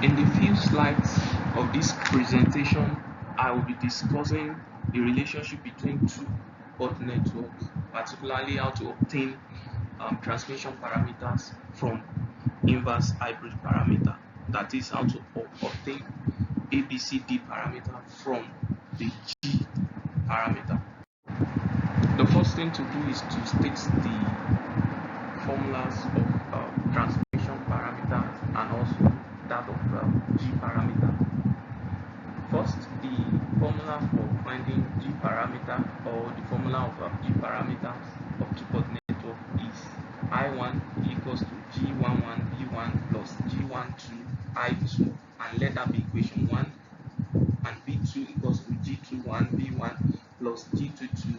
In the few slides of this presentation, I will be discussing the relationship between two port networks, particularly how to obtain transmission parameters from inverse hybrid parameter. That is how to obtain ABCD parameter from the G parameter. The first thing to do is to state the formulas of transmission parameter and also that of G parameter. First, the formula for finding G parameter or the formula of G parameters of two-port network is I1 equals to G11 B1 plus G12 I2, and let that be equation 1, and B2 equals to G21 B1 plus G22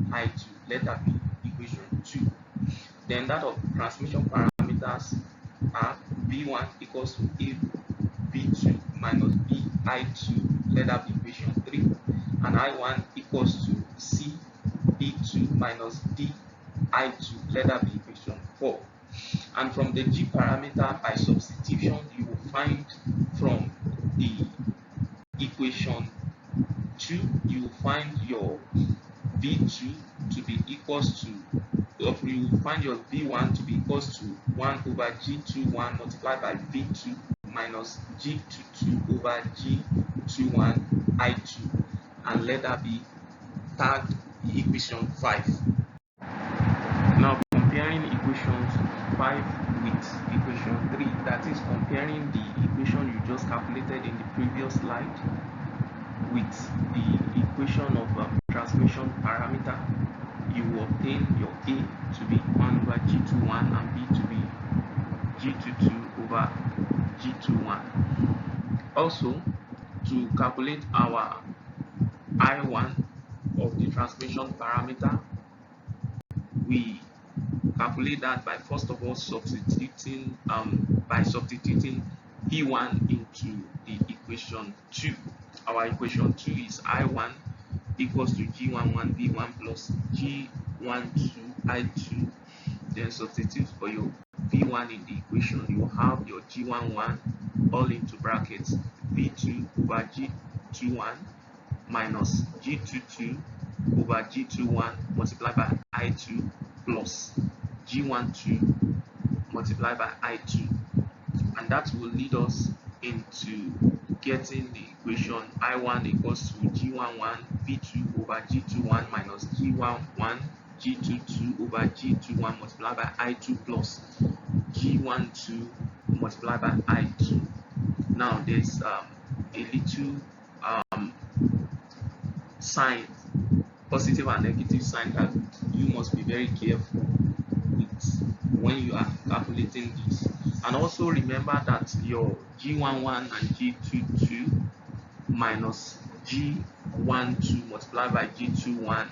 I2, let that be equation 2. Then that of transmission parameters are B1 equals to A B2 minus BI2, let that be equation 3, and I1 equals to C B2 minus D I2, let that be equation 4. And from the G parameter, by substitution, you will find from the equation 2, you will find your V2 to be equals to, you will find your V1 to be equals to 1 over G21 multiplied by V2 minus G22 over G21 I2, and let that be tagged equation 5. Now comparing equations 5 with equation 3, that is comparing the equation you just calculated in the previous slide with the equation of transmission parameter, you will obtain your A to be 1 over G21 and B to be G22 over G21. Also, to calculate our I1 of the transmission parameter, we calculate that by first of all substituting P1 into the equation 2. Our equation 2 is I1 equals to G11 B1 plus G12 I2. Then substitute for your V1 in the equation. You have your G11 all into brackets V2 over G21 minus G22 over G21 multiplied by I2 plus G12 multiplied by I2, and that will lead us into getting the equation I1 equals to G11 V2 over G21 minus G11 G22 over G21 multiplied by I2 plus G12 multiplied by I2. Now there's a little sign, positive and negative sign, that you must be very careful with when you are calculating this. And also remember that your G11 and G22 minus G12 multiplied by G21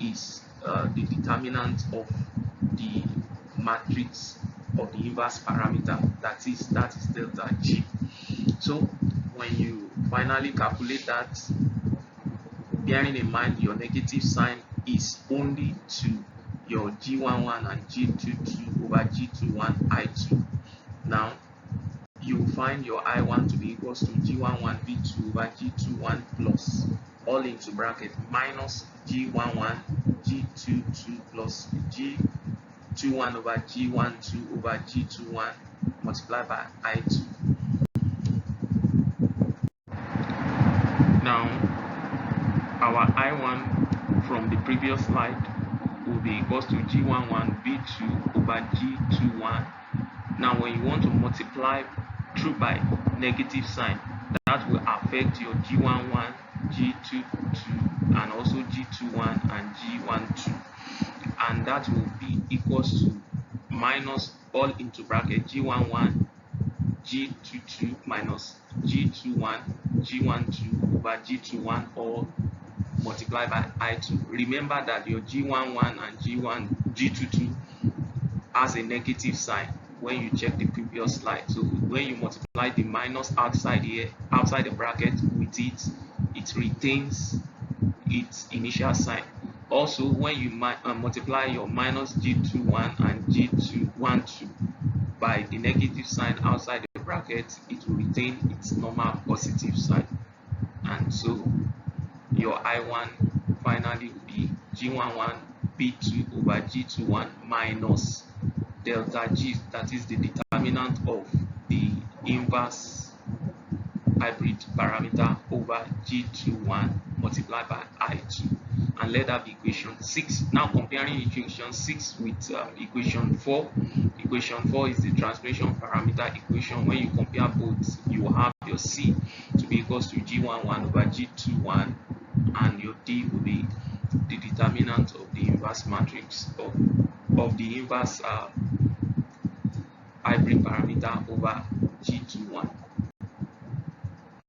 is the determinant of the matrix of the inverse parameter, that is delta G. So when you finally calculate that, bearing in mind your negative sign is only to your G11 and G22 over G21 I2. Now you will find your I1 to be equals to G11 V2 over G21 plus all into bracket minus G11 G22 plus G21 over G12 over G21 multiplied by I2. Now our I1 from the previous slide will be equals to G11 V2 over G21. Now when you want to multiply through by negative sign, that will affect your G11, G22 and also G21 and G12, and that will be equals to minus all into bracket G11 G22 minus G21 G12 over G21 all multiplied by I2. Remember that your G11 and G22 has a negative sign when you check the previous slide. So when you multiply the minus outside here, outside the bracket with it, it retains its initial sign. Also, when you multiply your minus G21 and G12 by the negative sign outside the bracket, it will retain its normal positive sign. And so your I1 finally will be G11 B2 over G21 minus delta G, that is the determinant of the inverse hybrid parameter, over G21 multiplied by I2, and let that be equation 6. Now comparing equation 6 with equation 4. Equation 4 is the transmission parameter equation. When you compare both, you will have your C to be equals to G11 over G21, and your D will be the determinant of the inverse matrix of the inverse hybrid parameter over G21.